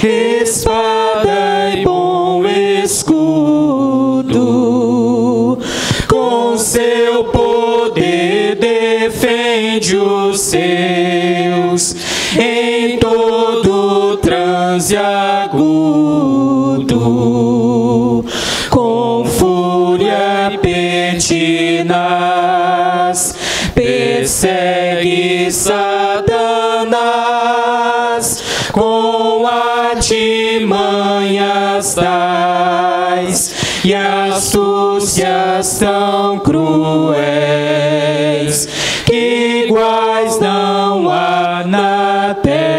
espada e bom escudo. Com seu poder defende os seus em todo transe agudo. Com fúria pertinaz persegue Satanás, com artimanhas tais e astúcias tão cruéis, que iguais não há na terra.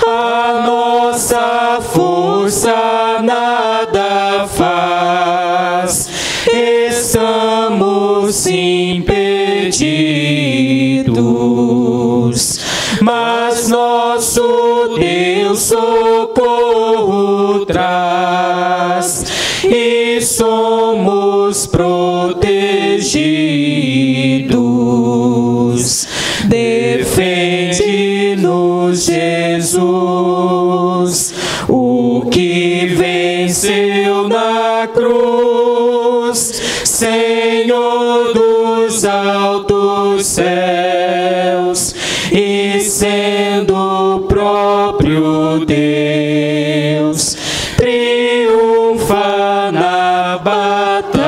A nossa força nada faz, estamos impedidos, mas nosso Deus socorro traz e somos protegidos. Defende-nos, Jesus, o que venceu na cruz, Senhor dos altos céus, e sendo o próprio Deus, triunfa na batalha.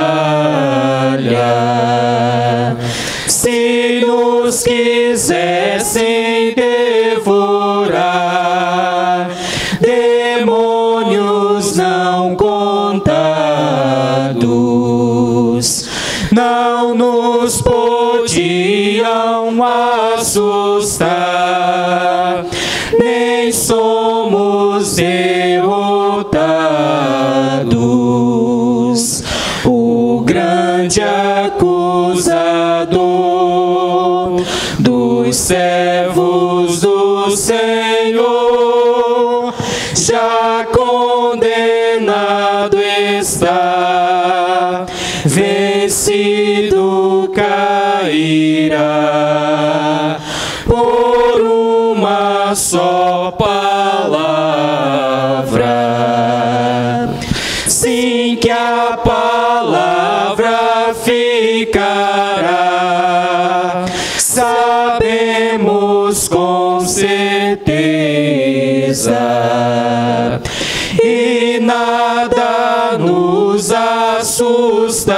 Se nos quisessem devorar, demônios não contados não nos podiam assustar, nem somos derrotados. O grande acusador dos servos do Senhor já condenado está, vencido cairá por uma só palavra. Sim, que a palavra ficará, sabemos com certeza, e nada nos assustará.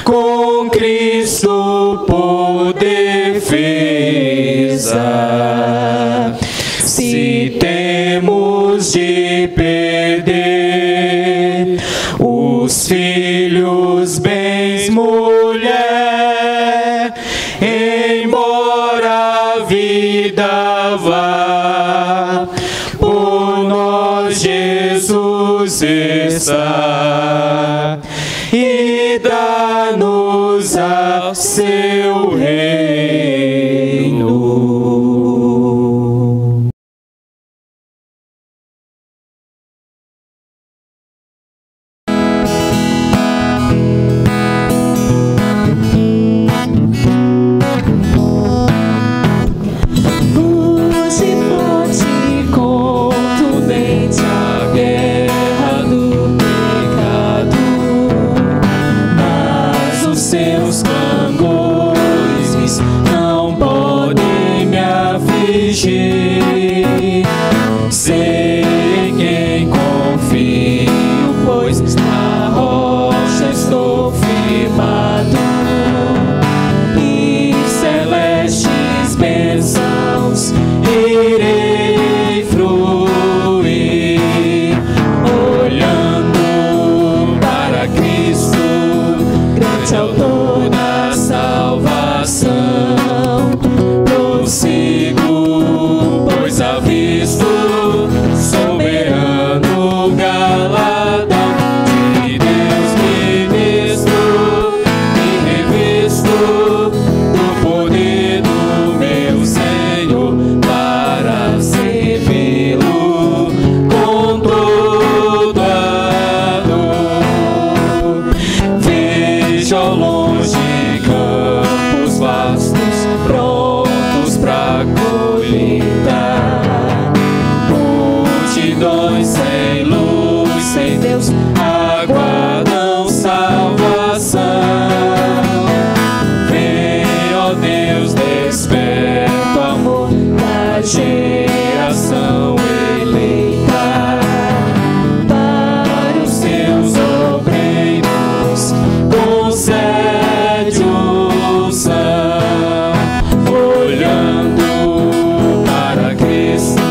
Com Cristo por defesa, se temos de perder os filhos, bens, mulher, embora a vida vá, por nós Jesus está, e dá-nos a seu reino. Hoje forte contundente a guerra do pecado, mas os seus clangores não podem me afligir. Sei em quem confio, pois na rocha estou firmado, e celestes bênçãos irei fruir, olhando para Cristo, grande autor da salvação. Prossigo eleita. Multidões sem luz, sem Deus, aguardam salvação. Vem, ó Deus, desperta o amor da geração eleita. Para os seus obreiros concede unção, olhando para Cristo,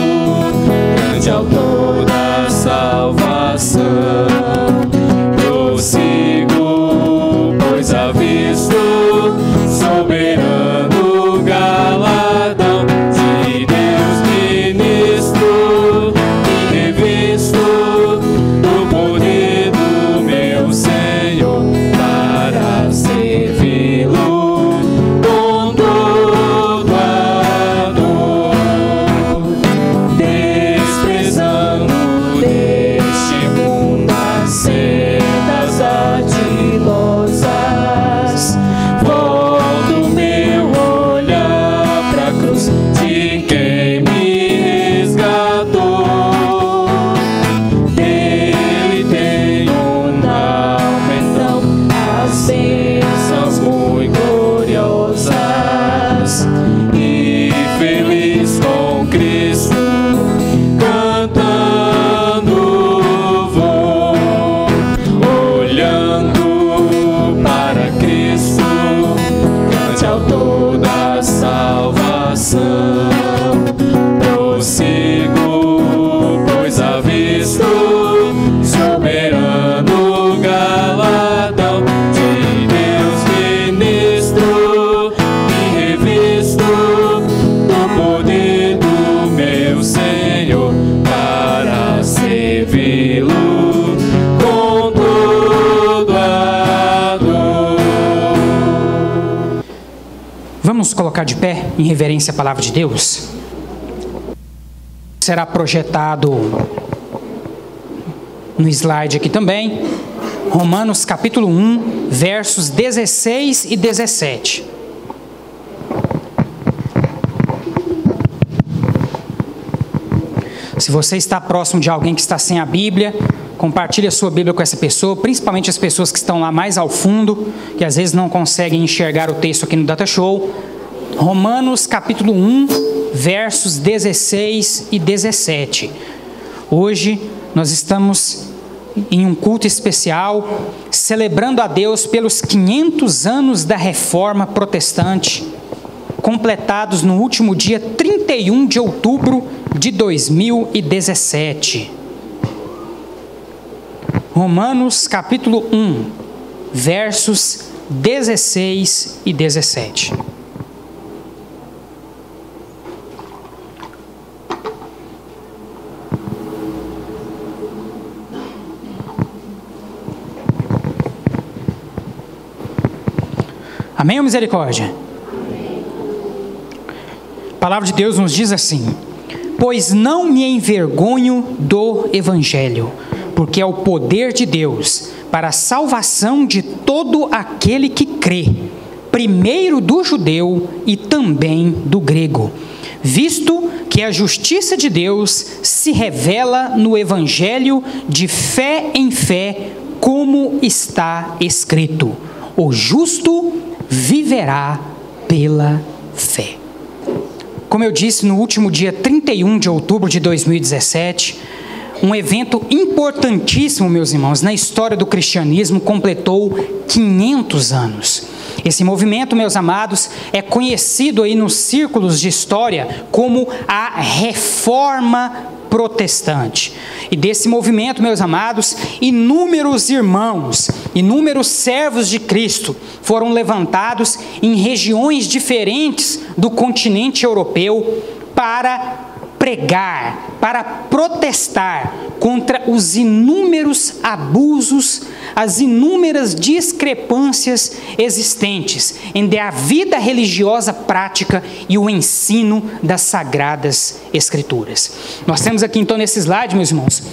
grande autor da salvação. Prossigo, pois avisto soberano galardão de Deus, ministro e revisto do poder do meu Senhor, para servi-lo com todo amor, desprezando deste mundo as sedas ardilosas. Volto meu olhar pra cruz de quem me resgatou. Dele tenho na alma então as bênçãos muito gloriosas. E feliz com Cristo, cantando vou, olhando para Cristo, grande autor da salvação. Prossigo, pois avisto soberano galardão de Deus, ministro e revisto do poder do meu Senhor, para servi-lo com todo amor. Vamos colocar de pé em reverência à palavra de Deus? Será projetado no slide aqui também, Romanos capítulo 1, versos 16 e 17. Se você está próximo de alguém que está sem a Bíblia, compartilhe a sua Bíblia com essa pessoa, principalmente as pessoas que estão lá mais ao fundo, que às vezes não conseguem enxergar o texto aqui no Data Show. Romanos capítulo 1, versos 16 e 17. Hoje nós estamos em um culto especial, celebrando a Deus pelos 500 anos da Reforma Protestante, completados no último dia 31 de outubro de 2017. Romanos capítulo 1, versos 16 e 17. Amém ou misericórdia? A palavra de Deus nos diz assim: pois não me envergonho do Evangelho, porque é o poder de Deus para a salvação de todo aquele que crê, primeiro do judeu e também do grego, visto que a justiça de Deus se revela no Evangelho de fé em fé, como está escrito: o justo viverá pela fé. Como eu disse, no último dia 31 de outubro de 2017, um evento importantíssimo, meus irmãos, na história do cristianismo, completou 500 anos. Esse movimento, meus amados, é conhecido aí nos círculos de história como a Reforma Protestante. E desse movimento, meus amados, inúmeros irmãos, inúmeros servos de Cristo foram levantados em regiões diferentes do continente europeu para pregar, para protestar contra os inúmeros abusos, as inúmeras discrepâncias existentes entre a vida religiosa prática e o ensino das Sagradas Escrituras. Nós temos aqui então nesse slide, meus irmãos,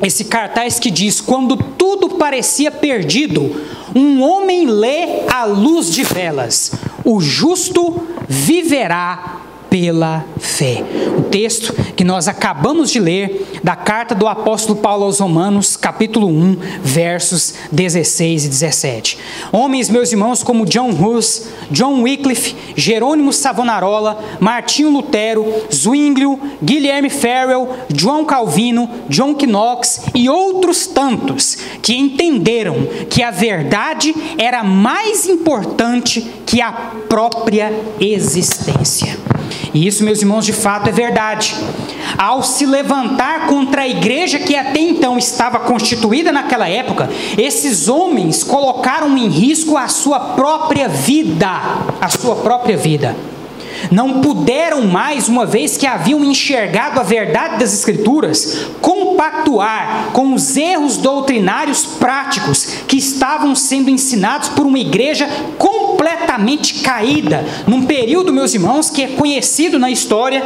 esse cartaz que diz: quando tudo parecia perdido, um homem lê à luz de velas: o justo viverá pela fé. O texto que nós acabamos de ler da carta do apóstolo Paulo aos Romanos, capítulo 1, versos 16 e 17. Homens, meus irmãos, como John Hus, John Wycliffe, Jerônimo Savonarola, Martinho Lutero, Zwinglio, Guilherme Farel, João Calvino, John Knox e outros tantos que entenderam que a verdade era mais importante que a própria existência. E isso, meus irmãos, de fato é verdade. Ao se levantar contra a igreja que até então estava constituída naquela época, esses homens colocaram em risco a sua própria vida. A sua própria vida. Não puderam mais, uma vez que haviam enxergado a verdade das Escrituras, compactuar com os erros doutrinários práticos que estavam sendo ensinados por uma igreja completamente caída, num período, meus irmãos, que é conhecido na história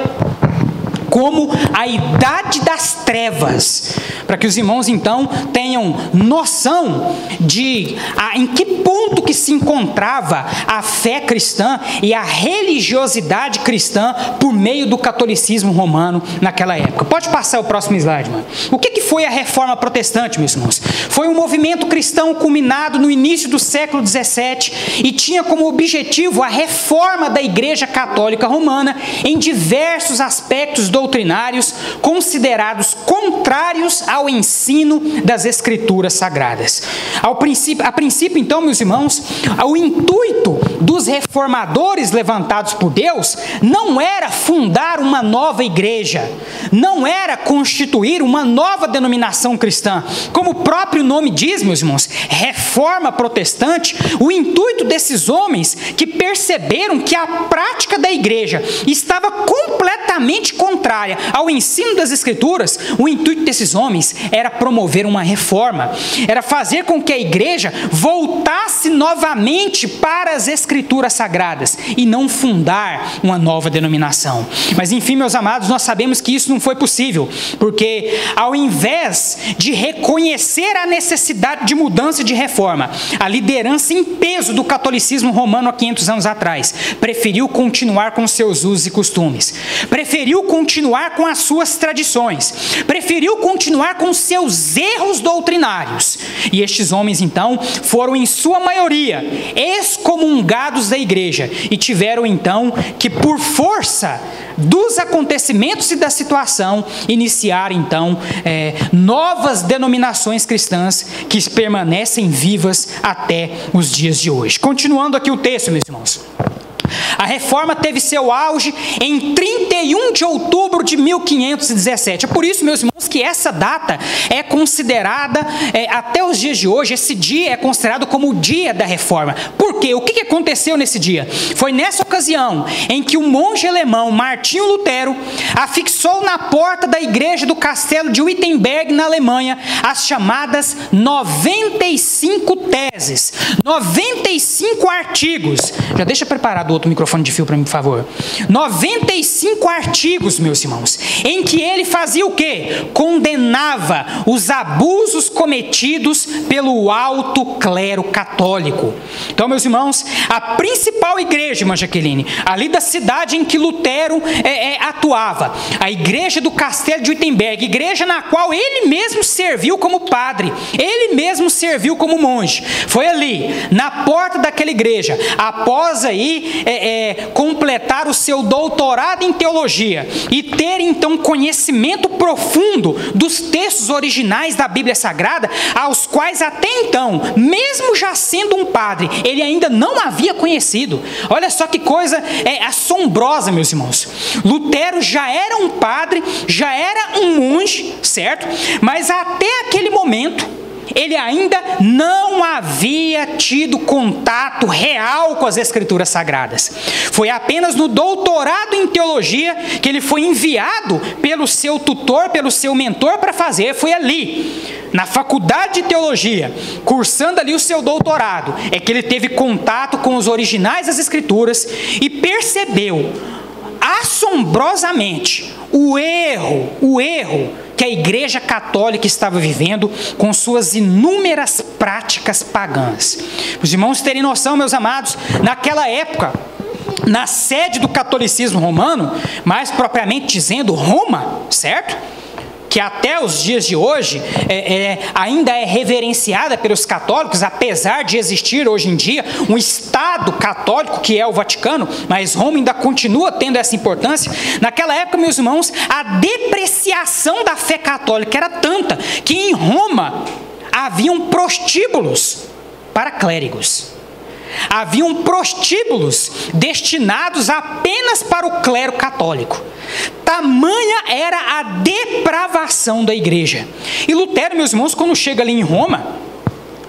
como a Idade das Trevas, para que os irmãos então tenham noção de em que ponto que se encontrava a fé cristã e a religiosidade cristã por meio do catolicismo romano naquela época. Pode passar o próximo slide, mano. O que foi a Reforma Protestante, meus irmãos? Foi um movimento cristão culminado no início do século XVII e tinha como objetivo a reforma da Igreja Católica Romana em diversos aspectos doutrinários considerados contrários ao ensino das Escrituras Sagradas. A princípio, então, meus irmãos, o intuito dos reformadores levantados por Deus não era fundar uma nova igreja, não era constituir uma nova denominação cristã. Como o próprio nome diz, meus irmãos, Reforma Protestante, o intuito desses homens que perceberam que a prática da igreja estava completamente contrária ao ensino das Escrituras, o intuito desses homens era promover uma reforma, era fazer com que a igreja voltasse novamente para as Escrituras Sagradas e não fundar uma nova denominação. Mas enfim, meus amados, nós sabemos que isso não foi possível, porque ao invés de reconhecer a necessidade de mudança e de reforma, a liderança em peso do catolicismo romano há 500 anos atrás preferiu continuar com seus usos e costumes, preferiu continuar com as suas tradições, preferiu continuar com seus erros doutrinários. E estes homens, então, foram em sua maioria excomungados da igreja e tiveram, então, que por força dos acontecimentos e da situação, iniciar, então, novas denominações cristãs que permanecem vivas até os dias de hoje. Continuando aqui o texto, meus irmãos. A reforma teve seu auge em 31 de outubro de 1517. É por isso, meus irmãos, que essa data é considerada, até os dias de hoje, esse dia é considerado como o dia da reforma. Por quê? O que aconteceu nesse dia? Foi nessa ocasião em que o monge alemão Martinho Lutero afixou na porta da igreja do castelo de Wittenberg, na Alemanha, as chamadas 95 teses, 95 artigos. Já deixa preparado o outro microfone de fio para mim, por favor. 95 artigos, meus irmãos, em que ele fazia o quê? Condenava os abusos cometidos pelo alto clero católico. Então, meus irmãos, a principal igreja, irmã Jaqueline, ali da cidade em que Lutero atuava, a igreja do castelo de Wittenberg, igreja na qual ele mesmo serviu como padre, ele mesmo serviu como monge. Foi ali, na porta daquela igreja, após aí completar o seu doutorado em teologia e ter então conhecimento profundo dos textos originais da Bíblia Sagrada, aos quais até então, mesmo já sendo um padre, ele ainda não havia conhecido. Olha só que coisa assombrosa, meus irmãos. Lutero já era um padre, já era um monge, certo? Mas até aquele momento ele ainda não havia tido contato real com as Escrituras Sagradas. Foi apenas no doutorado em teologia que ele foi enviado pelo seu tutor, pelo seu mentor para fazer. Foi ali, na faculdade de teologia, cursando ali o seu doutorado, é que ele teve contato com os originais das Escrituras e percebeu assombrosamente o erro que a Igreja Católica estava vivendo com suas inúmeras práticas pagãs. Os irmãos terem noção, meus amados, naquela época, na sede do catolicismo romano, mais propriamente dizendo Roma, certo? Que até os dias de hoje ainda é reverenciada pelos católicos, apesar de existir hoje em dia um Estado católico que é o Vaticano, mas Roma ainda continua tendo essa importância. Naquela época, meus irmãos, a depreciação da fé católica era tanta que em Roma haviam prostíbulos para clérigos. Haviam prostíbulos destinados apenas para o clero católico. Tamanha era a depravação da igreja. E Lutero, meus irmãos, quando chega ali em Roma,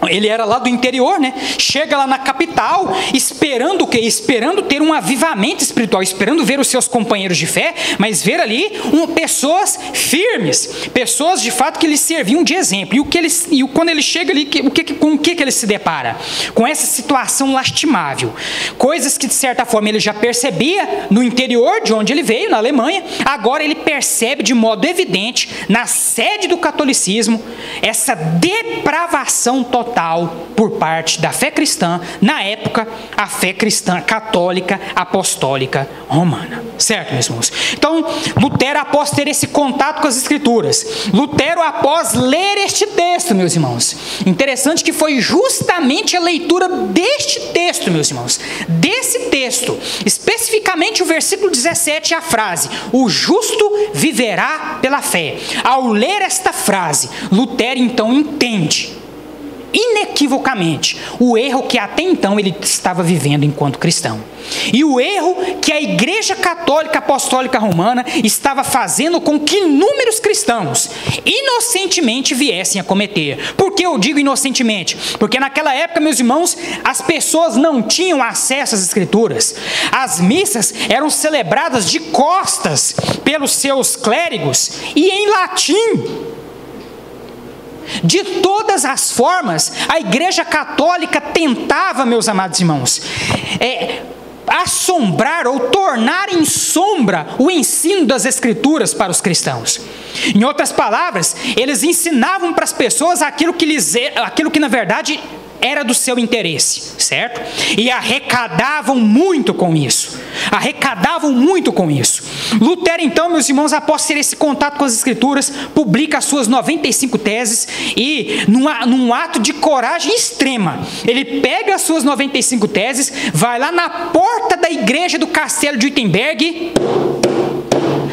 ele era lá do interior, né? Chega lá na capital, esperando o quê? Esperando ter um avivamento espiritual, esperando ver os seus companheiros de fé, mas ver ali pessoas firmes, pessoas de fato que lhe serviam de exemplo. E quando ele chega ali, com o que ele se depara? Com essa situação lastimável. Coisas que de certa forma ele já percebia no interior de onde ele veio, na Alemanha, agora ele percebe de modo evidente, na sede do catolicismo, essa depravação total por parte da fé cristã, na época, a fé cristã católica apostólica romana. Certo, meus irmãos? Então, Lutero, após ter esse contato com as Escrituras, Lutero, após ler este texto, meus irmãos, interessante que foi justamente a leitura deste texto, meus irmãos, desse texto, especificamente o versículo 17, a frase, o justo viverá pela fé. Ao ler esta frase, Lutero então entende inequivocamente o erro que até então ele estava vivendo enquanto cristão. E o erro que a Igreja Católica Apostólica Romana estava fazendo com que inúmeros cristãos inocentemente viessem a cometer. Por que eu digo inocentemente? Porque naquela época, meus irmãos, as pessoas não tinham acesso às Escrituras. As missas eram celebradas de costas pelos seus clérigos e em latim. De todas as formas, a Igreja Católica tentava, meus amados irmãos, assombrar ou tornar em sombra o ensino das Escrituras para os cristãos. Em outras palavras, eles ensinavam para as pessoas aquilo que na verdade era do seu interesse, certo? E arrecadavam muito com isso. Lutero, então, meus irmãos, após ter esse contato com as Escrituras, publica as suas 95 teses e, num ato de coragem extrema, ele pega as suas 95 teses, vai lá na porta da igreja do castelo de Wittenberg,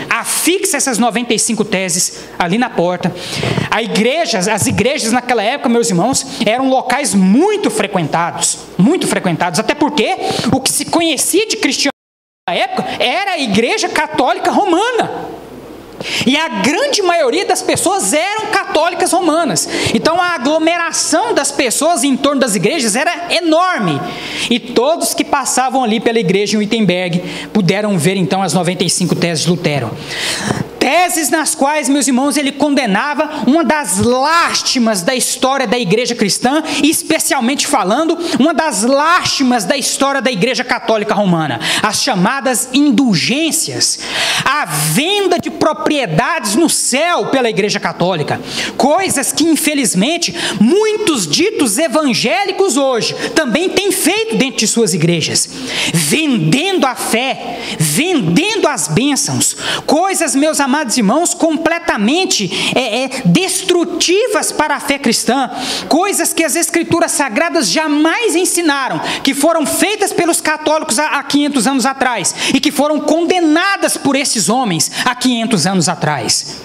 afixa essas 95 teses ali na porta. As igrejas naquela época, meus irmãos, eram locais muito frequentados, até porque o que se conhecia de cristianismo na época era a Igreja Católica Romana. E a grande maioria das pessoas eram católicas romanas. Então a aglomeração das pessoas em torno das igrejas era enorme. E todos que passavam ali pela igreja em Wittenberg puderam ver então as 95 teses de Lutero. Teses nas quais, meus irmãos, ele condenava uma das lástimas da história da igreja cristã, e especialmente falando, uma das lástimas da história da igreja católica romana, as chamadas indulgências, a venda de propriedades no céu pela igreja católica, coisas que infelizmente muitos ditos evangélicos hoje também têm feito dentro de suas igrejas, vendendo a fé, vendendo as bênçãos, coisas, meus amados irmãos, completamente destrutivas para a fé cristã, coisas que as Escrituras Sagradas jamais ensinaram, que foram feitas pelos católicos há 500 anos atrás e que foram condenadas por esses homens há 500 anos atrás.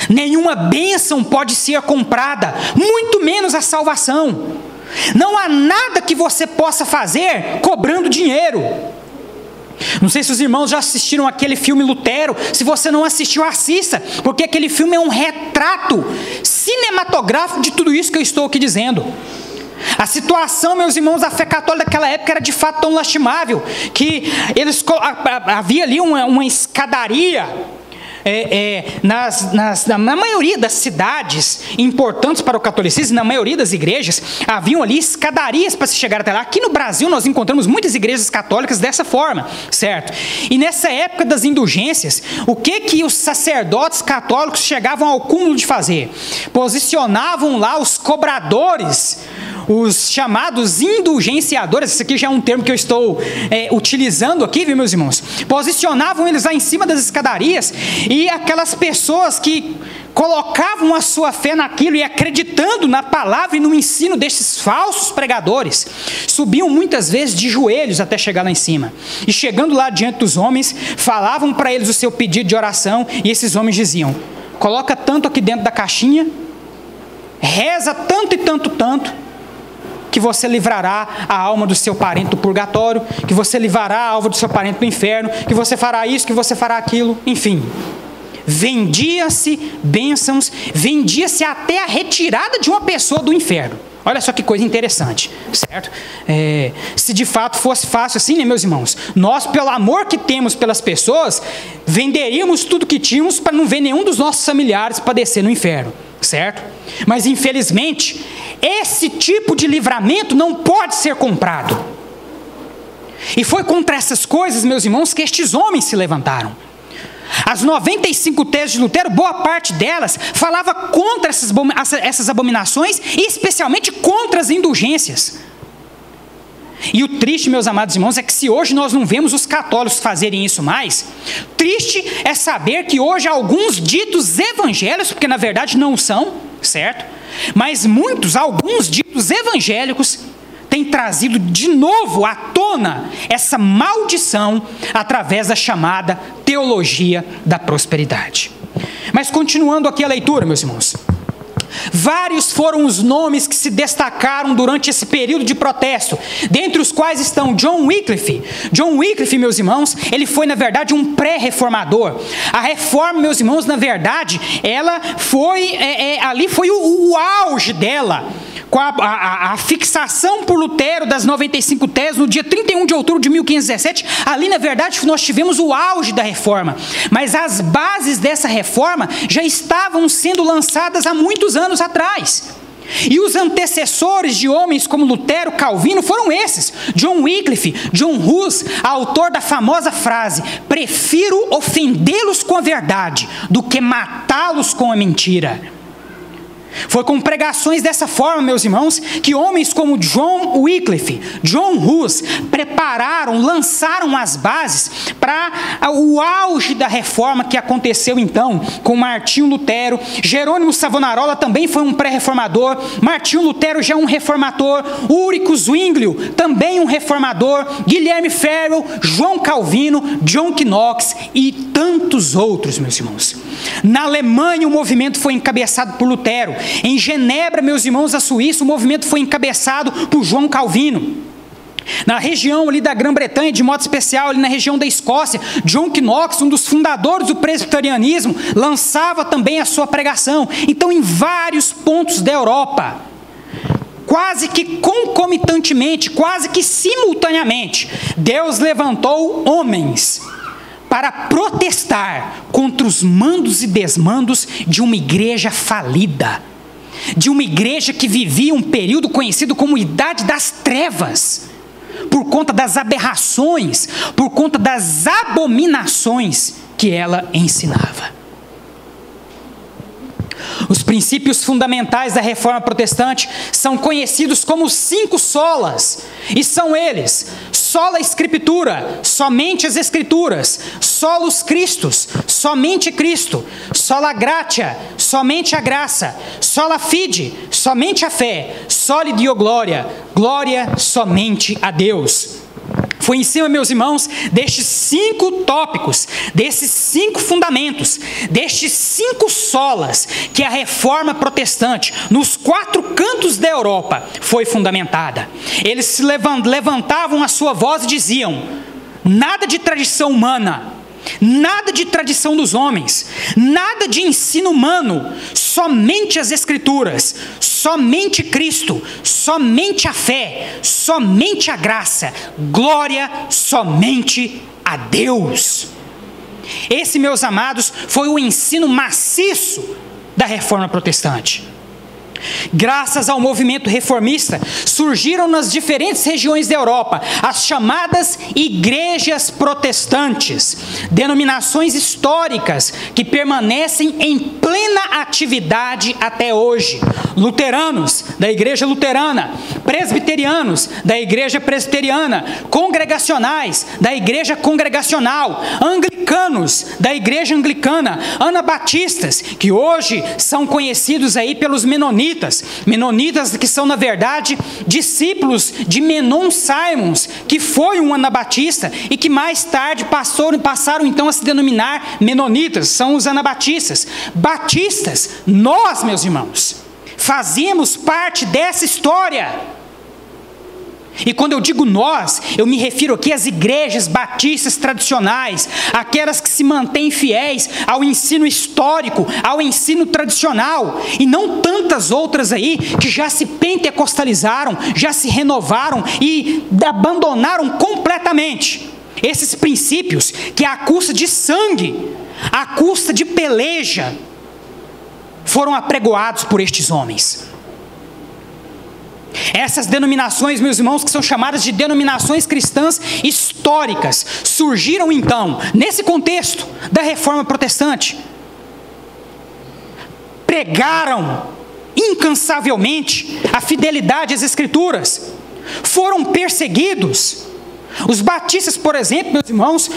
Nenhuma bênção pode ser comprada, muito menos a salvação. Não há nada que você possa fazer cobrando dinheiro. Não sei se os irmãos já assistiram aquele filme Lutero. Se você não assistiu, assista, porque aquele filme é um retrato cinematográfico de tudo isso que eu estou aqui dizendo. A situação, meus irmãos, da fé católica daquela época era de fato tão lastimável que havia ali uma escadaria na maioria das cidades importantes para o catolicismo, na maioria das igrejas, haviam ali escadarias para se chegar até lá. Aqui no Brasil nós encontramos muitas igrejas católicas dessa forma, certo? E nessa época das indulgências, o que os sacerdotes católicos chegavam ao cúmulo de fazer? Posicionavam lá os cobradores, os chamados indulgenciadores, esse aqui já é um termo que eu estou utilizando aqui, viu, meus irmãos? Posicionavam eles lá em cima das escadarias, e aquelas pessoas que colocavam a sua fé naquilo e acreditando na palavra e no ensino desses falsos pregadores, subiam muitas vezes de joelhos até chegar lá em cima. E chegando lá diante dos homens, falavam para eles o seu pedido de oração, e esses homens diziam: coloca tanto aqui dentro da caixinha, reza tanto e tanto, que você livrará a alma do seu parente do purgatório, que você livrará a alma do seu parente do inferno, que você fará isso, que você fará aquilo, enfim. Vendia-se bênçãos, vendia-se até a retirada de uma pessoa do inferno. Olha só que coisa interessante, certo? Se de fato fosse fácil assim, né, meus irmãos? Nós, pelo amor que temos pelas pessoas, venderíamos tudo que tínhamos para não ver nenhum dos nossos familiares padecer no inferno, certo? Mas infelizmente, esse tipo de livramento não pode ser comprado. E foi contra essas coisas, meus irmãos, que estes homens se levantaram. As 95 teses de Lutero, boa parte delas falava contra essas abominações, e especialmente contra as indulgências. E o triste, meus amados irmãos, é que se hoje nós não vemos os católicos fazerem isso mais, triste é saber que hoje alguns ditos evangélicos, porque na verdade não são, certo? Mas alguns ditos evangélicos têm trazido de novo à tona essa maldição através da chamada teologia da prosperidade. Mas continuando aqui a leitura, meus irmãos, vários foram os nomes que se destacaram durante esse período de protesto, dentre os quais estão John Wycliffe. John Wycliffe, meus irmãos, ele foi na verdade um pré-reformador. A reforma, meus irmãos, na verdade, ela foi, ali foi o auge dela, com a fixação por Lutero das 95 teses no dia 31 de outubro de 1517, ali na verdade nós tivemos o auge da reforma, mas as bases dessa reforma já estavam sendo lançadas há muitos anos atrás. E os antecessores de homens como Lutero, Calvino, foram esses: John Wycliffe, John Hus, autor da famosa frase: prefiro ofendê-los com a verdade do que matá-los com a mentira. Foi com pregações dessa forma, meus irmãos, que homens como John Wycliffe, John Hus, lançaram as bases para o auge da reforma que aconteceu então com Martinho Lutero. Jerônimo Savonarola também foi um pré-reformador, Martinho Lutero já um reformador, Ulrico Zwinglio também um reformador, Guilherme Farel, João Calvino, John Knox e tantos outros, meus irmãos. Na Alemanha o movimento foi encabeçado por Lutero. Em Genebra, meus irmãos, a Suíça, o movimento foi encabeçado por João Calvino. Na região ali da Grã-Bretanha, de modo especial ali na região da Escócia, John Knox, um dos fundadores do presbiterianismo, lançava também a sua pregação. Então, em vários pontos da Europa, quase que concomitantemente, quase que simultaneamente, Deus levantou homens para protestar contra os mandos e desmandos de uma igreja falida, de uma igreja que vivia um período conhecido como Idade das Trevas, por conta das aberrações, por conta das abominações que ela ensinava. Os princípios fundamentais da reforma protestante são conhecidos como 5 solas, e são eles: sola Escritura, somente as Escrituras; solus Christus, somente Cristo; sola gratia, somente a graça; sola fide, somente a fé; soli Deo gloria, glória somente a Deus. Foi em cima, meus irmãos, destes 5 tópicos, desses 5 fundamentos, destes 5 solas, que a reforma protestante, nos 4 cantos da Europa, foi fundamentada. Eles se levantavam a sua voz e diziam: nada de tradição humana, nada de tradição dos homens, nada de ensino humano, somente as Escrituras, somente Cristo, somente a fé, somente a graça, glória somente a Deus. Esse, meus amados, foi o ensino maciço da reforma protestante. Graças ao movimento reformista, surgiram nas diferentes regiões da Europa as chamadas igrejas protestantes, denominações históricas que permanecem em plena atividade até hoje. Luteranos, da igreja luterana; presbiterianos, da igreja presbiteriana, congregacionais, da igreja congregacional, anglicanos, da igreja anglicana, anabatistas, que hoje são conhecidos aí pelos menonitas, que são na verdade discípulos de Menon Simons, que foi um anabatista e que mais tarde passaram então a se denominar menonitas, são os anabatistas. Batistas, nós, meus irmãos, fazíamos parte dessa história. E quando eu digo nós, eu me refiro aqui às igrejas batistas tradicionais, aquelas que se mantêm fiéis ao ensino histórico, ao ensino tradicional, e não tantas outras aí que já se pentecostalizaram, já se renovaram e abandonaram completamente esses princípios que, à custa de sangue, à custa de peleja, foram apregoados por estes homens. Essas denominações, meus irmãos, que são chamadas de denominações cristãs históricas, surgiram então, nesse contexto da Reforma Protestante. Pregaram incansavelmente a fidelidade às Escrituras, foram perseguidos. Os batistas, por exemplo, meus irmãos,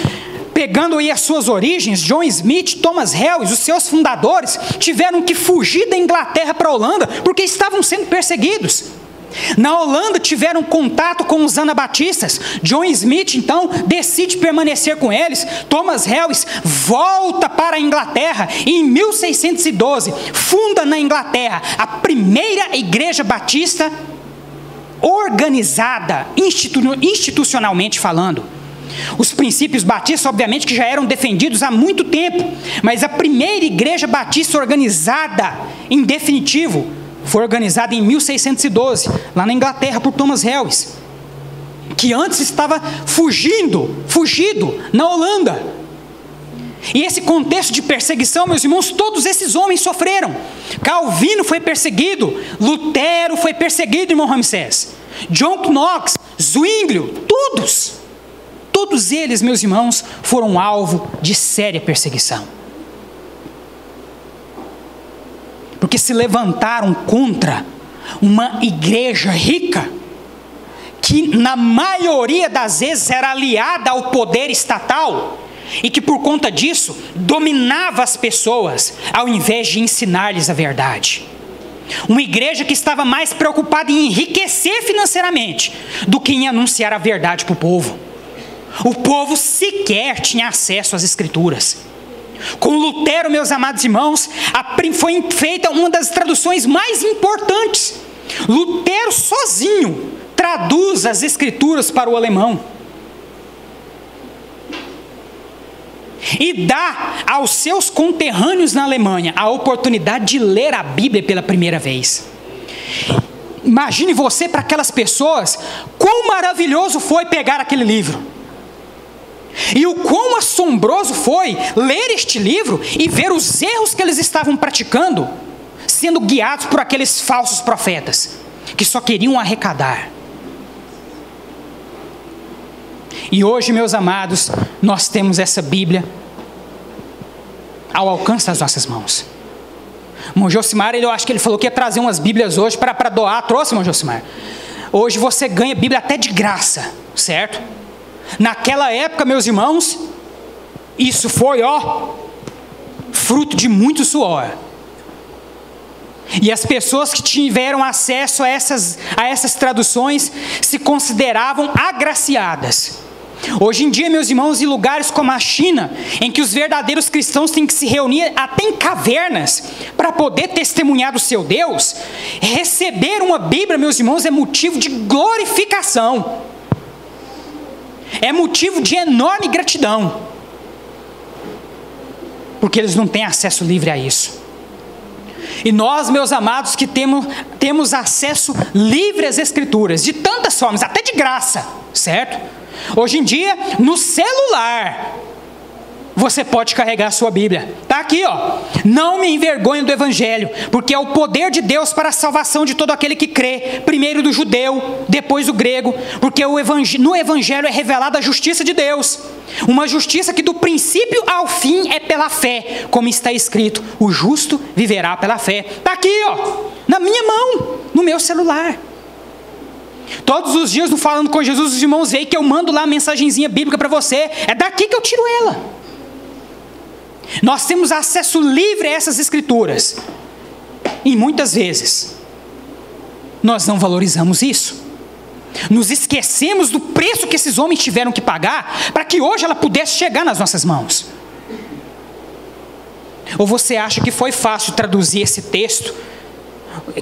pegando aí as suas origens, John Smith, Thomas Harris, os seus fundadores, tiveram que fugir da Inglaterra para a Holanda, porque estavam sendo perseguidos. Na Holanda tiveram contato com os anabatistas. John Smith então decide permanecer com eles. Thomas Harris volta para a Inglaterra e em 1612 funda na Inglaterra a primeira igreja batista organizada, institucionalmente falando. Os princípios batistas, obviamente, que já eram defendidos há muito tempo, mas a primeira igreja batista organizada, em definitivo, foi organizada em 1612, lá na Inglaterra, por Thomas Harris, que antes estava fugido na Holanda. E esse contexto de perseguição, meus irmãos, todos esses homens sofreram. Calvino foi perseguido, Lutero foi perseguido, irmão Ramsés, John Knox, Zwinglio, todos eles, meus irmãos, foram alvo de séria perseguição. Porque se levantaram contra uma igreja rica, que na maioria das vezes era aliada ao poder estatal, e que por conta disso dominava as pessoas, ao invés de ensinar-lhes a verdade. Uma igreja que estava mais preocupada em enriquecer financeiramente, do que em anunciar a verdade para o povo. O povo sequer tinha acesso às Escrituras. Com Lutero, meus amados irmãos, foi feita uma das traduções mais importantes. Lutero sozinho traduz as Escrituras para o alemão e dá aos seus conterrâneos na Alemanha a oportunidade de ler a Bíblia pela primeira vez. Imagine você, para aquelas pessoas, quão maravilhoso foi pegar aquele livro. E o quão assombroso foi ler este livro e ver os erros que eles estavam praticando, sendo guiados por aqueles falsos profetas, que só queriam arrecadar. E hoje, meus amados, nós temos essa Bíblia ao alcance das nossas mãos. Irmão Josimar, eu acho que ele falou que ia trazer umas Bíblias hoje para doar. Trouxe, irmão Josimar? Hoje você ganha Bíblia até de graça, certo? Naquela época, meus irmãos, isso foi, fruto de muito suor. E as pessoas que tiveram acesso a essas traduções se consideravam agraciadas. Hoje em dia, meus irmãos, em lugares como a China, em que os verdadeiros cristãos têm que se reunir até em cavernas para poder testemunhar do seu Deus, receber uma Bíblia, meus irmãos, é motivo de glorificação. É motivo de enorme gratidão, porque eles não têm acesso livre a isso. E nós, meus amados, que temos acesso livre às Escrituras, de tantas formas, até de graça, certo? Hoje em dia, no celular, você pode carregar a sua Bíblia. Está aqui, não me envergonho do Evangelho, porque é o poder de Deus para a salvação de todo aquele que crê, primeiro do judeu, depois do grego, porque no Evangelho é revelada a justiça de Deus, uma justiça que do princípio ao fim é pela fé, como está escrito, o justo viverá pela fé. Está aqui, na minha mão, no meu celular. Todos os dias, no Falando com Jesus, os irmãos veem que eu mando lá a mensagenzinha bíblica para você. É daqui que eu tiro ela. Nós temos acesso livre a essas escrituras. E muitas vezes, nós não valorizamos isso. Nos esquecemos do preço que esses homens tiveram que pagar para que hoje ela pudesse chegar nas nossas mãos. Ou você acha que foi fácil traduzir esse texto?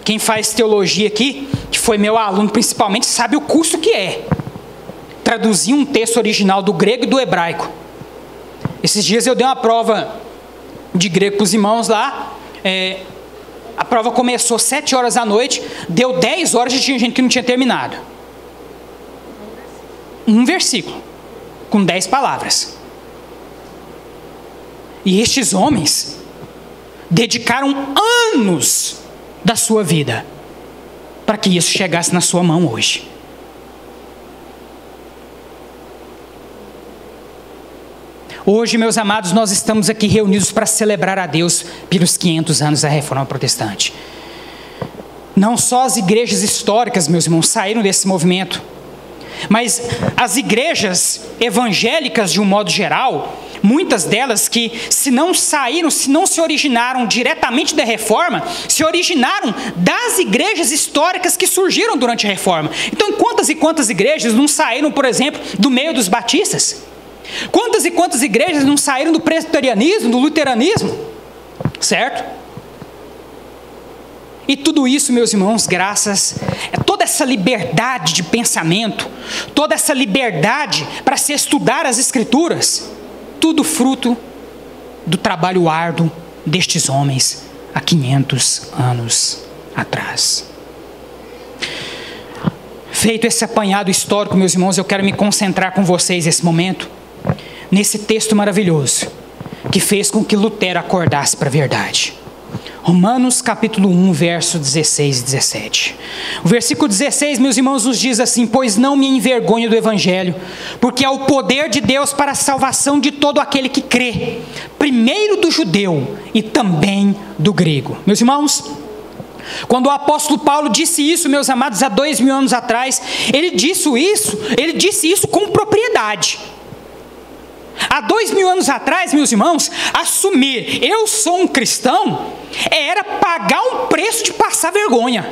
Quem faz teologia aqui, que foi meu aluno principalmente, sabe o custo que é traduzir um texto original do grego e do hebraico. Esses dias eu dei uma prova de grego para os irmãos lá. A prova começou 7 horas da noite, deu 10 horas e tinha gente que não tinha terminado. Um versículo, com 10 palavras. E estes homens dedicaram anos da sua vida para que isso chegasse na sua mão hoje. Hoje, meus amados, nós estamos aqui reunidos para celebrar a Deus pelos 500 anos da Reforma Protestante. Não só as igrejas históricas, meus irmãos, saíram desse movimento, mas as igrejas evangélicas, de um modo geral, muitas delas que se não se originaram diretamente da Reforma, se originaram das igrejas históricas que surgiram durante a Reforma. Então, quantas e quantas igrejas não saíram, por exemplo, do meio dos batistas? Quantas e quantas igrejas não saíram do presbiterianismo, do luteranismo? Certo? E tudo isso, meus irmãos, graças a toda essa liberdade de pensamento, toda essa liberdade para se estudar as Escrituras, tudo fruto do trabalho árduo destes homens há 500 anos atrás. Feito esse apanhado histórico, meus irmãos, eu quero me concentrar com vocês nesse momento, nesse texto maravilhoso, que fez com que Lutero acordasse para a verdade. Romanos capítulo 1, verso 16 e 17. O versículo 16, meus irmãos, nos diz assim: pois não me envergonho do Evangelho, porque é o poder de Deus para a salvação de todo aquele que crê, primeiro do judeu e também do grego. Meus irmãos, quando o apóstolo Paulo disse isso, meus amados, há 2000 anos atrás, ele disse isso com propriedade. Há 2000 anos atrás, meus irmãos, assumir eu sou um cristão era pagar um preço de passar vergonha.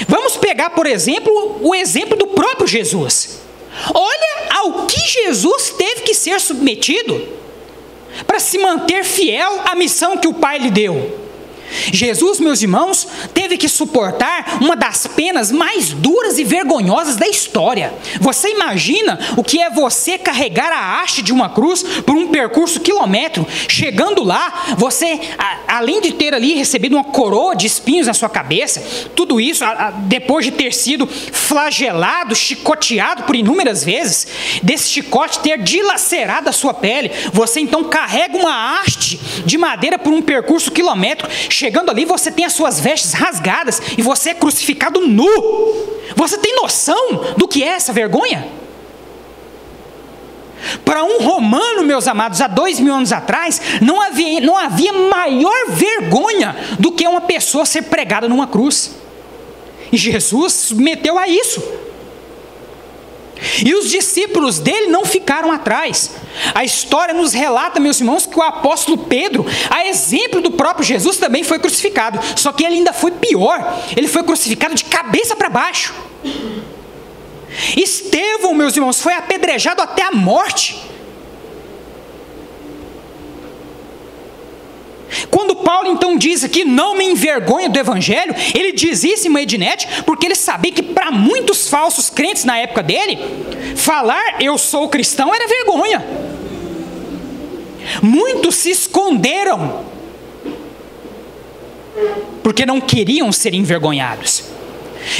Vamos pegar, por exemplo, o exemplo do próprio Jesus. Olha ao que Jesus teve que ser submetido para se manter fiel à missão que o Pai lhe deu. Jesus, meus irmãos, teve que suportar uma das penas mais duras e vergonhosas da história. Você imagina o que é você carregar a haste de uma cruz por um percurso quilométrico? Chegando lá, você, além de ter ali recebido uma coroa de espinhos na sua cabeça, tudo isso depois de ter sido flagelado, chicoteado por inúmeras vezes, desse chicote ter dilacerado a sua pele, você então carrega uma haste de madeira por um percurso quilométrico. Chegando ali, você tem as suas vestes rasgadas e você é crucificado nu. Você tem noção do que é essa vergonha? Para um romano, meus amados, há 2000 anos atrás, não havia maior vergonha do que uma pessoa ser pregada numa cruz. E Jesus se submeteu a isso. E os discípulos dele não ficaram atrás. A história nos relata, meus irmãos, que o apóstolo Pedro, a exemplo do próprio Jesus, também foi crucificado. Só que ele ainda foi pior. Ele foi crucificado de cabeça para baixo. Estevão, meus irmãos, foi apedrejado até a morte. Quando Paulo então diz aqui, não me envergonho do Evangelho, ele diz isso em uma Edinete, porque ele sabia que para muitos falsos crentes na época dele, falar eu sou cristão era vergonha. Muitos se esconderam, porque não queriam ser envergonhados.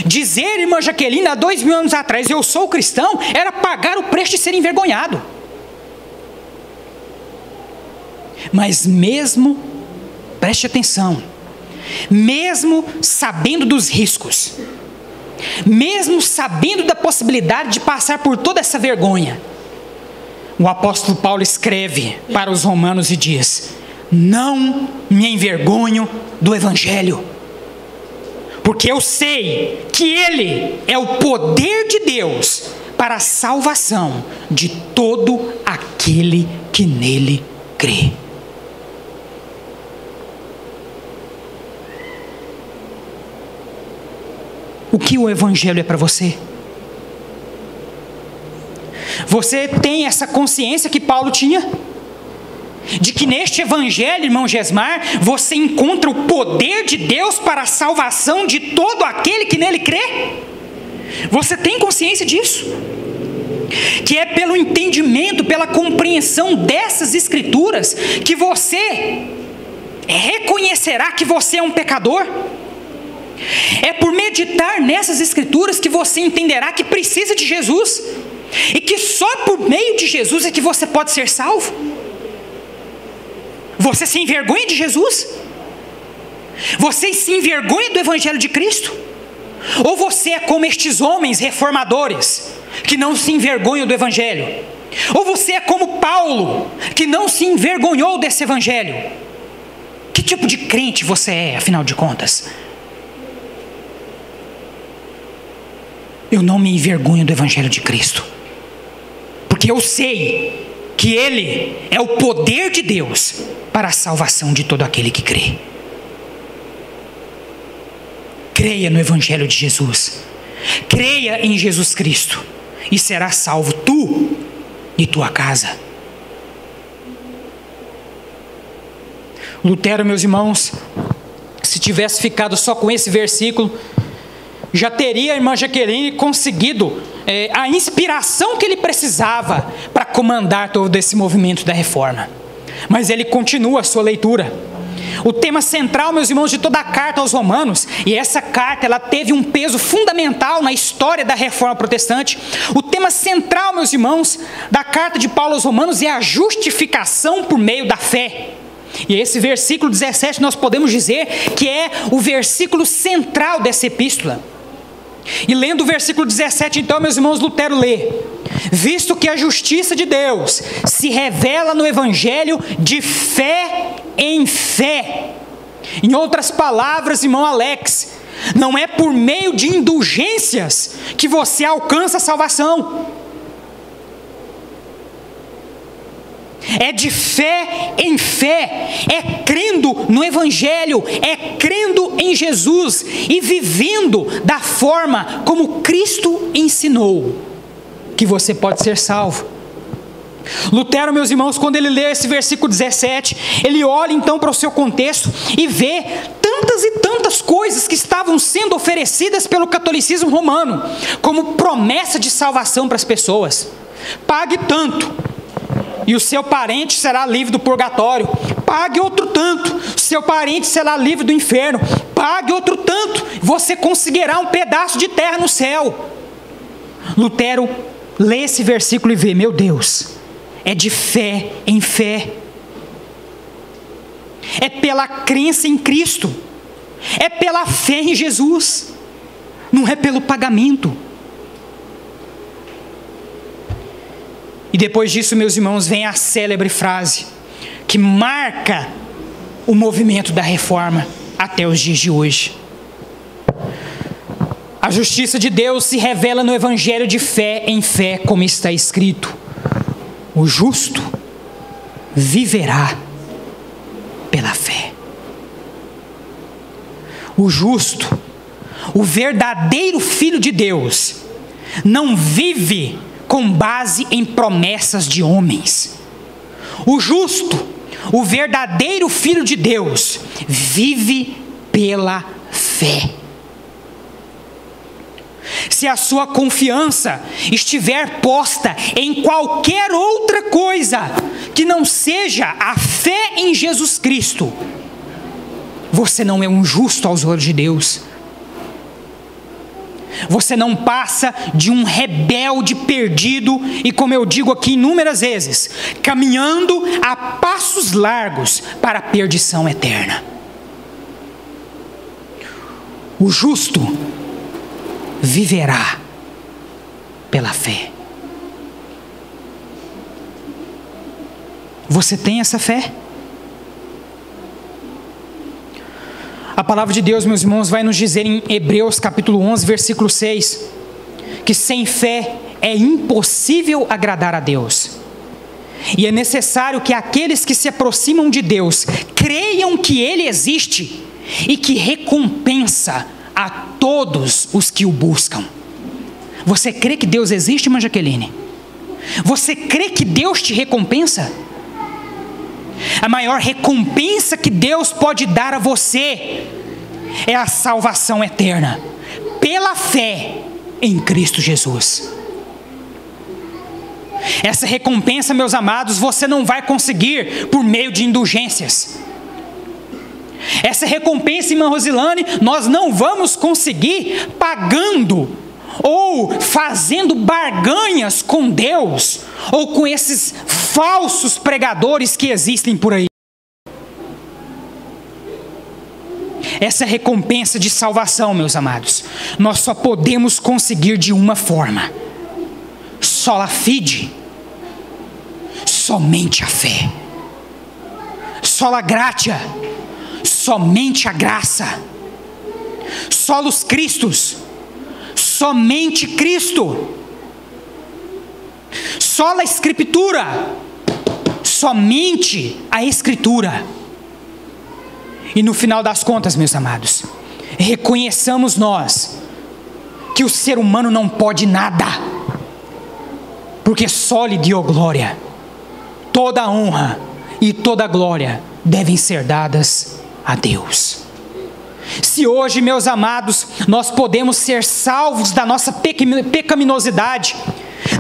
Dizer, irmã Jaqueline, há 2000 anos atrás, eu sou cristão, era pagar o preço de ser envergonhado. Mas mesmo, preste atenção, mesmo sabendo dos riscos, mesmo sabendo da possibilidade de passar por toda essa vergonha, o apóstolo Paulo escreve para os romanos e diz: não me envergonho do Evangelho, porque eu sei que Ele é o poder de Deus para a salvação de todo aquele que nele crê. O que o Evangelho é para você? Você tem essa consciência que Paulo tinha? De que neste Evangelho, irmão Gesmar, você encontra o poder de Deus para a salvação de todo aquele que nele crê? Você tem consciência disso? Que é pelo entendimento, pela compreensão dessas Escrituras, que você reconhecerá que você é um pecador? É por meditar nessas Escrituras que você entenderá que precisa de Jesus, e que só por meio de Jesus é que você pode ser salvo. Você se envergonha de Jesus? Você se envergonha do Evangelho de Cristo? Ou você é como estes homens reformadores, que não se envergonham do Evangelho? Ou você é como Paulo, que não se envergonhou desse Evangelho? Que tipo de crente você é, afinal de contas? Eu não me envergonho do Evangelho de Cristo, porque eu sei que Ele é o poder de Deus para a salvação de todo aquele que crê. Creia no Evangelho de Jesus, creia em Jesus Cristo, e serás salvo tu e tua casa. Lutero, meus irmãos, se tivesse ficado só com esse versículo, já teria a irmã Jaqueline conseguido a inspiração que ele precisava para comandar todo esse movimento da reforma. Mas ele continua a sua leitura. O tema central, meus irmãos, de toda a carta aos Romanos, e essa carta ela teve um peso fundamental na história da reforma protestante. O tema central, meus irmãos, da carta de Paulo aos Romanos é a justificação por meio da fé. E esse versículo 17 nós podemos dizer que é o versículo central dessa epístola. E lendo o versículo 17, então, meus irmãos, Lutero lê: visto que a justiça de Deus se revela no Evangelho de fé em fé. Em outras palavras, irmão Alex, não é por meio de indulgências que você alcança a salvação. É de fé em fé, é crendo no Evangelho, é crendo em Jesus e vivendo da forma como Cristo ensinou, que você pode ser salvo. Lutero, meus irmãos, quando ele lê esse versículo 17, ele olha então para o seu contexto e vê tantas e tantas coisas que estavam sendo oferecidas pelo catolicismo romano, como promessa de salvação para as pessoas. Pague tanto e o seu parente será livre do purgatório. Pague outro tanto, seu parente será livre do inferno. Pague outro tanto, você conseguirá um pedaço de terra no céu. Lutero lê esse versículo e vê: meu Deus, é de fé em fé. É pela crença em Cristo, é pela fé em Jesus, não é pelo pagamento. E depois disso, meus irmãos, vem a célebre frase que marca o movimento da reforma até os dias de hoje: a justiça de Deus se revela no Evangelho de fé em fé, como está escrito: o justo viverá pela fé. O justo, o verdadeiro Filho de Deus, não vive com base em promessas de homens. O justo, o verdadeiro Filho de Deus, vive pela fé. Se a sua confiança estiver posta em qualquer outra coisa que não seja a fé em Jesus Cristo, você não é um justo aos olhos de Deus. Você não passa de um rebelde perdido e, como eu digo aqui inúmeras vezes, caminhando a passos largos para a perdição eterna. O justo viverá pela fé. Você tem essa fé? A palavra de Deus, meus irmãos, vai nos dizer em Hebreus capítulo 11, versículo 6, que sem fé é impossível agradar a Deus. E é necessário que aqueles que se aproximam de Deus creiam que Ele existe e que recompensa a todos os que o buscam. Você crê que Deus existe, irmã Jaqueline? Você crê que Deus te recompensa? A maior recompensa que Deus pode dar a você é a salvação eterna, pela fé em Cristo Jesus. Essa recompensa, meus amados, você não vai conseguir por meio de indulgências. Essa recompensa, irmã Rosilane, nós não vamos conseguir pagando ou fazendo barganhas com Deus ou com esses falsos pregadores que existem por aí. Essa recompensa de salvação, meus amados, nós só podemos conseguir de uma forma: sola fide, somente a fé; sola gratia, somente a graça; solus Christus, somente Cristo; sola Escritura, somente a Escritura. E no final das contas, meus amados, reconheçamos nós que o ser humano não pode nada, porque só lhe deu glória. Toda a honra e toda a glória devem ser dadas a Deus. Se hoje, meus amados, nós podemos ser salvos da nossa pecaminosidade,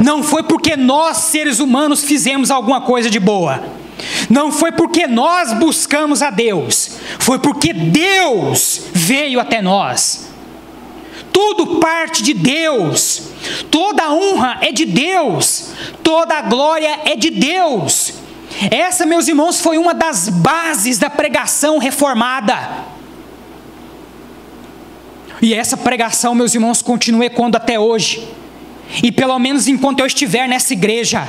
não foi porque nós, seres humanos, fizemos alguma coisa de boa. Não foi porque nós buscamos a Deus. Foi porque Deus veio até nós. Tudo parte de Deus. Toda a honra é de Deus. Toda a glória é de Deus. Essa, meus irmãos, foi uma das bases da pregação reformada. E essa pregação, meus irmãos, continua ecoando até hoje. E pelo menos enquanto eu estiver nessa igreja,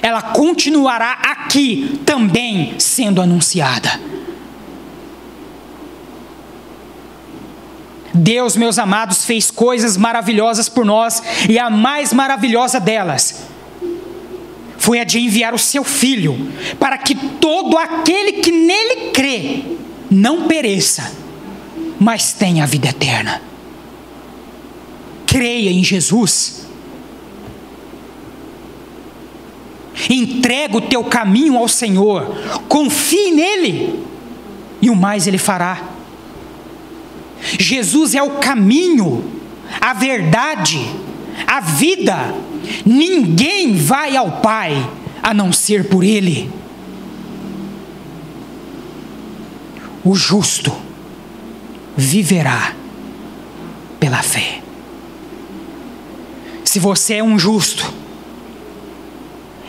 ela continuará aqui também sendo anunciada. Deus, meus amados, fez coisas maravilhosas por nós, e a mais maravilhosa delas foi a de enviar o seu Filho, para que todo aquele que nele crê não pereça, mas tenha a vida eterna. Creia em Jesus. Entrega o teu caminho ao Senhor, confie nele, e o mais ele fará. Jesus é o caminho, a verdade, a vida. Ninguém vai ao Pai a não ser por ele. O justo viverá pela fé. Se você é um justo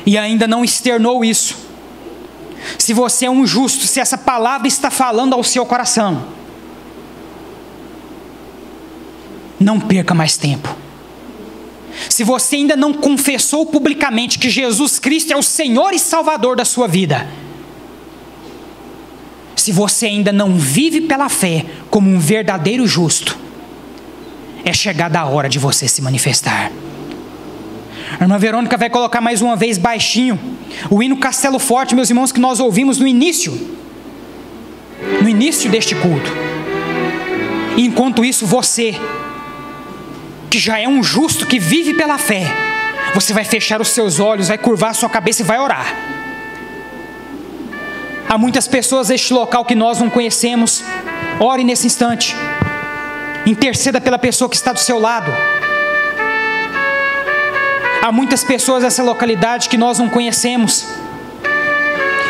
e ainda não externou isso, se você é um justo, se essa palavra está falando ao seu coração, não perca mais tempo. Se você ainda não confessou publicamente que Jesus Cristo é o Senhor e Salvador da sua vida, se você ainda não vive pela fé como um verdadeiro justo, é chegada a hora de você se manifestar. A irmã Verônica vai colocar mais uma vez baixinho o hino Castelo Forte, meus irmãos, que nós ouvimos no início deste culto. E enquanto isso, você, que já é um justo, que vive pela fé, você vai fechar os seus olhos, vai curvar a sua cabeça e vai orar. Há muitas pessoas neste local que nós não conhecemos. Ore nesse instante. Interceda pela pessoa que está do seu lado. Há muitas pessoas nessa localidade que nós não conhecemos.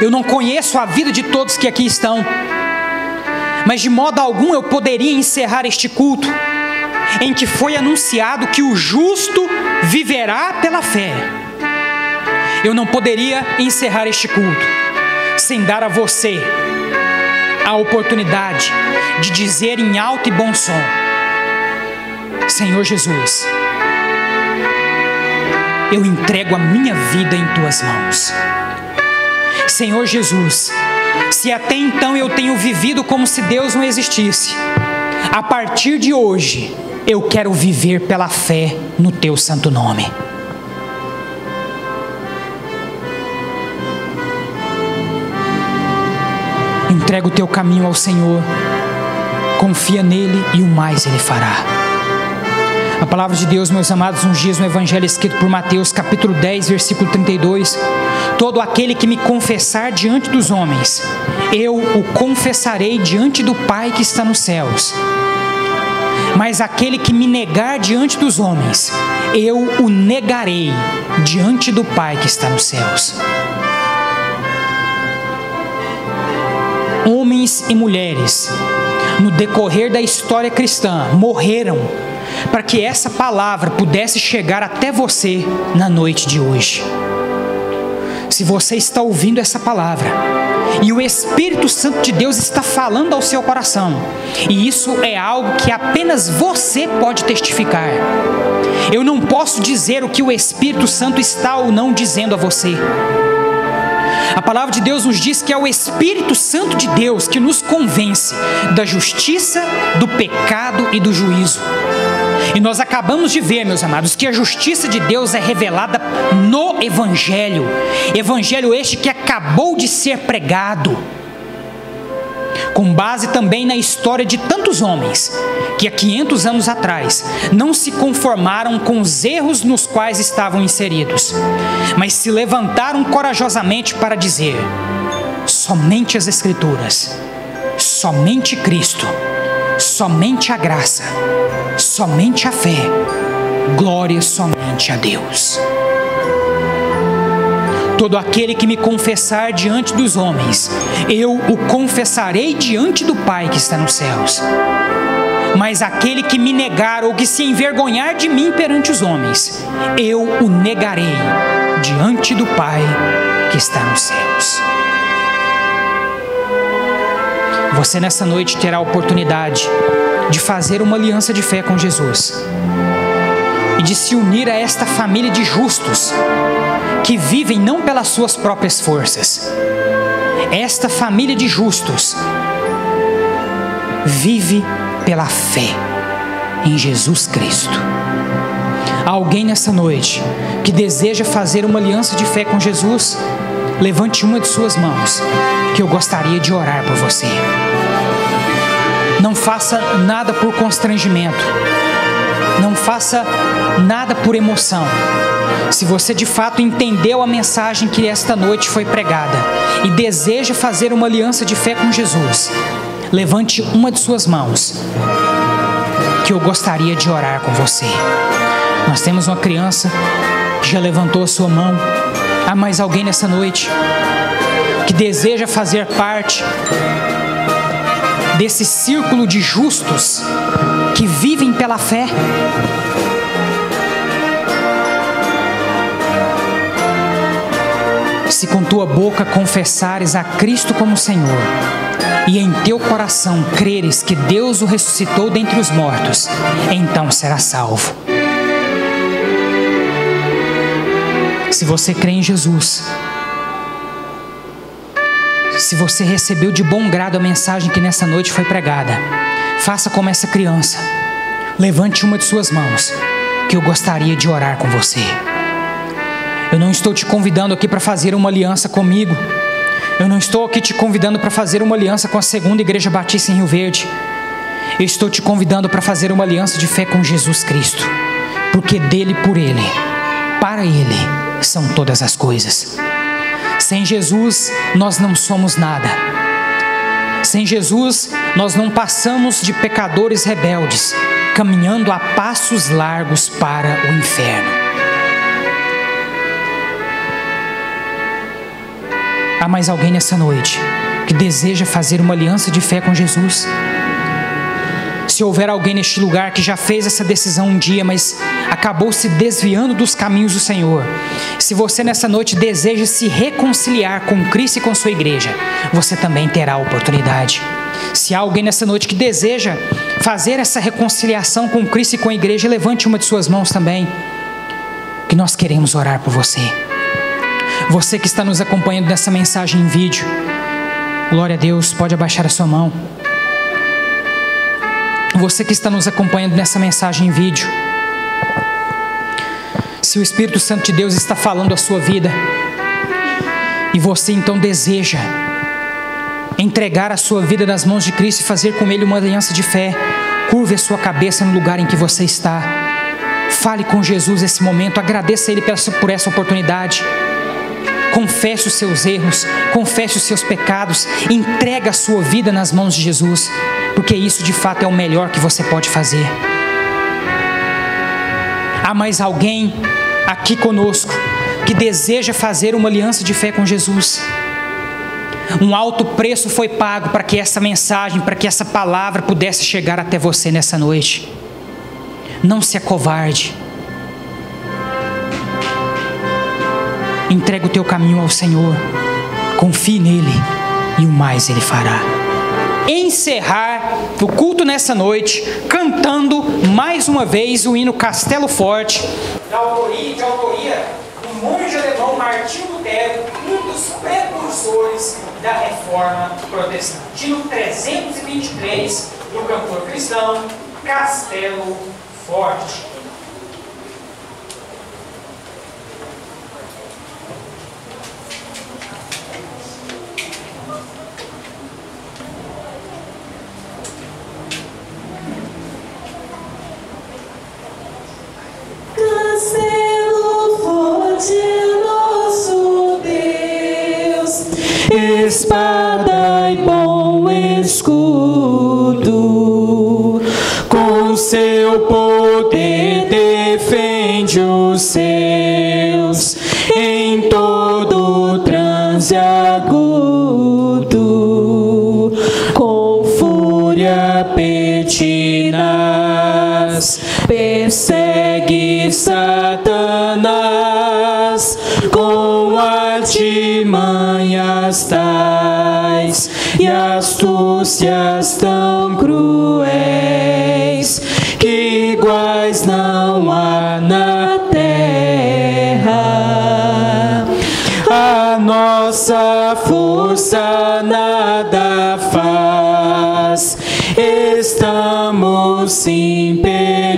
Eu não conheço a vida de todos que aqui estão, mas de modo algum eu poderia encerrar este culto em que foi anunciado que o justo viverá pela fé. Eu não poderia encerrar este culto sem dar a você a oportunidade de dizer em alto e bom som: Senhor Jesus, eu entrego a minha vida em tuas mãos. Senhor Jesus, Se até então eu tenho vivido como se Deus não existisse, a partir de hoje, eu quero viver pela fé no teu santo nome. Entrega o teu caminho ao Senhor, confia nele e o mais ele fará. A palavra de Deus, meus amados, nos diz no Evangelho escrito por Mateus, capítulo 10, versículo 32, todo aquele que me confessar diante dos homens, eu o confessarei diante do Pai que está nos céus. Mas aquele que me negar diante dos homens, eu o negarei diante do Pai que está nos céus. Homens e mulheres, no decorrer da história cristã, morreram para que essa palavra pudesse chegar até você na noite de hoje. Se você está ouvindo essa palavra e o Espírito Santo de Deus está falando ao seu coração, e isso é algo que apenas você pode testificar. Eu não posso dizer o que o Espírito Santo está ou não dizendo a você. A palavra de Deus nos diz que é o Espírito Santo de Deus que nos convence da justiça, do pecado e do juízo. E nós acabamos de ver, meus amados, que a justiça de Deus é revelada no Evangelho. Evangelho este que acabou de ser pregado. Com base também na história de tantos homens que há 500 anos atrás não se conformaram com os erros nos quais estavam inseridos, mas se levantaram corajosamente para dizer: somente as Escrituras, somente Cristo, somente a graça, somente a fé, glória somente a Deus. Todo aquele que me confessar diante dos homens, eu o confessarei diante do Pai que está nos céus. Mas aquele que me negar ou que se envergonhar de mim perante os homens, eu o negarei diante do Pai que está nos céus. Você nessa noite terá a oportunidade de fazer uma aliança de fé com Jesus e de se unir a esta família de justos que vivem não pelas suas próprias forças. Esta família de justos vive pela fé em Jesus Cristo. Há alguém nessa noite que deseja fazer uma aliança de fé com Jesus? Levante uma de suas mãos, que eu gostaria de orar por você. Não faça nada por constrangimento. Não faça nada por emoção. Se você de fato entendeu a mensagem que esta noite foi pregada e deseja fazer uma aliança de fé com Jesus, levante uma de suas mãos, que eu gostaria de orar com você. Nós temos uma criança que já levantou a sua mão. Há mais alguém nessa noite que deseja fazer parte desse círculo de justos que vivem pela fé? Se com tua boca confessares a Cristo como Senhor e em teu coração creres que Deus o ressuscitou dentre os mortos, então serás salvo. Se você crê em Jesus, se você recebeu de bom grado a mensagem que nessa noite foi pregada, faça como essa criança. Levante uma de suas mãos, que eu gostaria de orar com você. Eu não estou te convidando aqui para fazer uma aliança comigo. Eu não estou aqui te convidando para fazer uma aliança com a Segunda Igreja Batista em Rio Verde. Eu estou te convidando para fazer uma aliança de fé com Jesus Cristo. Porque dele, por ele, para ele, são todas as coisas. Sem Jesus, nós não somos nada. Sem Jesus, nós não passamos de pecadores rebeldes, caminhando a passos largos para o inferno. Há mais alguém nessa noite que deseja fazer uma aliança de fé com Jesus? Se houver alguém neste lugar que já fez essa decisão um dia, mas acabou se desviando dos caminhos do Senhor, se você nessa noite deseja se reconciliar com Cristo e com sua igreja, você também terá a oportunidade. Se há alguém nessa noite que deseja fazer essa reconciliação com Cristo e com a igreja, levante uma de suas mãos também, que nós queremos orar por você. Você que está nos acompanhando nessa mensagem em vídeo, Glória a Deus, pode abaixar a sua mão. Você que está nos acompanhando nessa mensagem em vídeo, se o Espírito Santo de Deus está falando a sua vida, e você então deseja entregar a sua vida nas mãos de Cristo e fazer com Ele uma aliança de fé, curve a sua cabeça no lugar em que você está. Fale com Jesus nesse momento, agradeça a Ele por essa oportunidade. Confesse os seus erros, confesse os seus pecados, entrega a sua vida nas mãos de Jesus, porque isso de fato é o melhor que você pode fazer. Há mais alguém aqui conosco que deseja fazer uma aliança de fé com Jesus? Um alto preço foi pago para que essa mensagem, para que essa palavra pudesse chegar até você nessa noite. Não se acovarde. Entrega o teu caminho ao Senhor, confie nele e o mais Ele fará. Encerrar o culto nessa noite cantando mais uma vez o hino Castelo Forte, de autoria do monge alemão Martinho Lutero, um dos precursores da Reforma Protestante. Hino 323 do cantor cristão Castelo Forte. Castelo forte, nosso Deus, espada e bom escudo, com seu poder defende os seus em todo transe agudo, com fúria pertinaz persegue Satanás, com artimanhas tais e astúcias tão cruéis, que iguais não há na terra. A nossa força nada faz, estamos impedidos,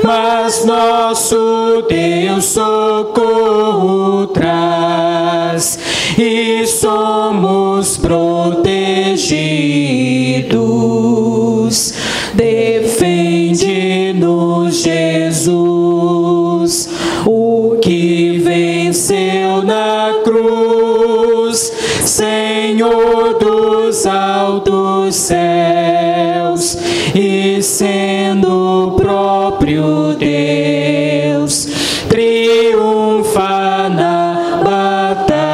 mas nosso Deus socorro traz e somos protegidos. Defende-nos, Jesus, o que venceu na cruz, Senhor dos altos céus, e sendo o próprio Deus, triunfa na batalha.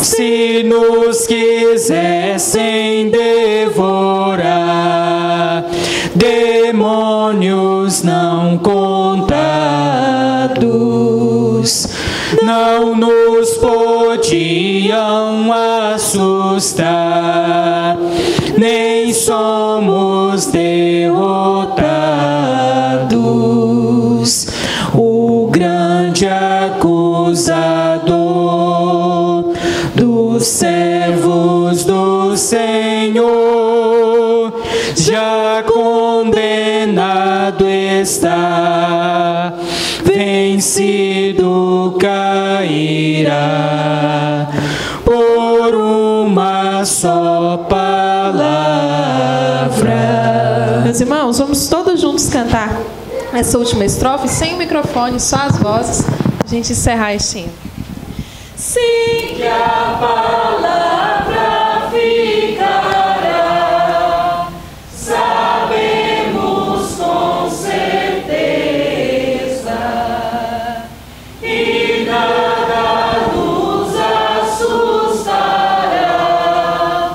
Se nos quisessem devorar, demônios não contados não nos podiam assustar, nem somos derrotados. O grande acusador dos servos do Senhor já condenado está, vencido cairá por uma só palavra. Meus irmãos, vamos todos juntos cantar essa última estrofe, sem o microfone, só as vozes, para a gente encerrar este hino. Sim, que a palavra ficará, sabemos com certeza, e nada nos assustará,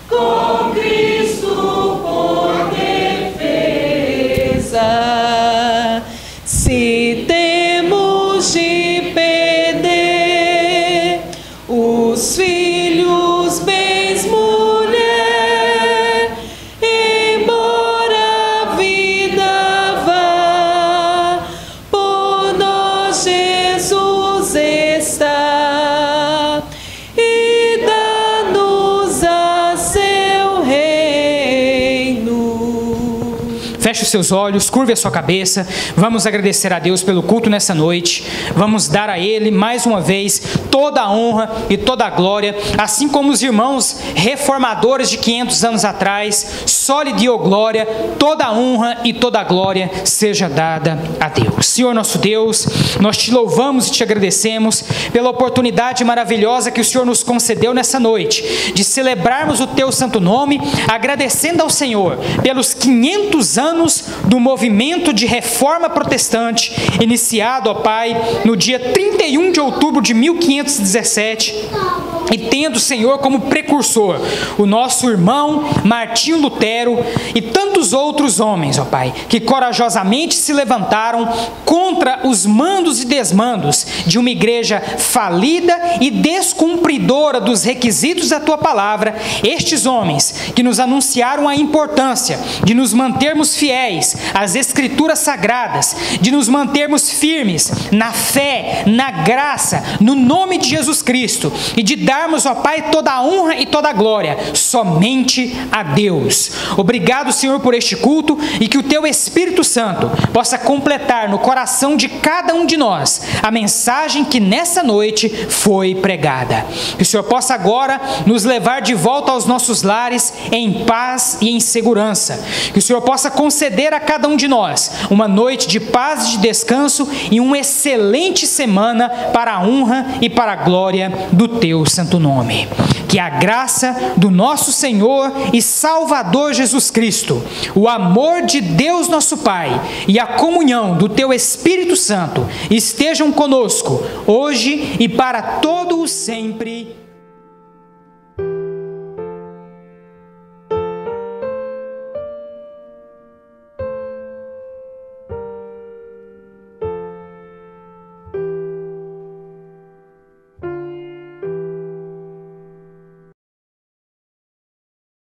com Cristo por defesa. Se temos de perder os filhos seus olhos, curve a sua cabeça. Vamos agradecer a Deus pelo culto nessa noite. Vamos dar a Ele, mais uma vez, toda a honra e toda a glória. Assim como os irmãos reformadores de 500 anos atrás, só lhe deu glória, toda a honra e toda a glória seja dada a Deus. Senhor nosso Deus, nós te louvamos e te agradecemos pela oportunidade maravilhosa que o Senhor nos concedeu nessa noite, de celebrarmos o teu santo nome, agradecendo ao Senhor pelos 500 anos do movimento de reforma protestante, iniciado, ó Pai, no dia 31 de outubro de 1517, e tendo, Senhor, como precursor o nosso irmão Martinho Lutero e tantos outros homens, ó Pai, que corajosamente se levantaram contra os mandos e desmandos de uma igreja falida e descumpridora dos requisitos da Tua palavra. Estes homens que nos anunciaram a importância de nos mantermos fiéis às Escrituras Sagradas, de nos mantermos firmes na fé, na graça, no nome de Jesus Cristo, e de darmos, ó Pai, toda a honra e toda a glória somente a Deus. Obrigado, Senhor, por este culto, e que o Teu Espírito Santo possa completar no coração de cada um de nós a mensagem que nessa noite foi pregada. Que o Senhor possa agora nos levar de volta aos nossos lares em paz e em segurança. Que o Senhor possa conceder a cada um de nós uma noite de paz e de descanso e uma excelente semana para a honra e para a glória do Teu santo nome. Que a graça do nosso Senhor e Salvador Jesus Cristo, o amor de Deus nosso Pai e a comunhão do Teu Espírito Santo estejam conosco hoje e para todo o sempre.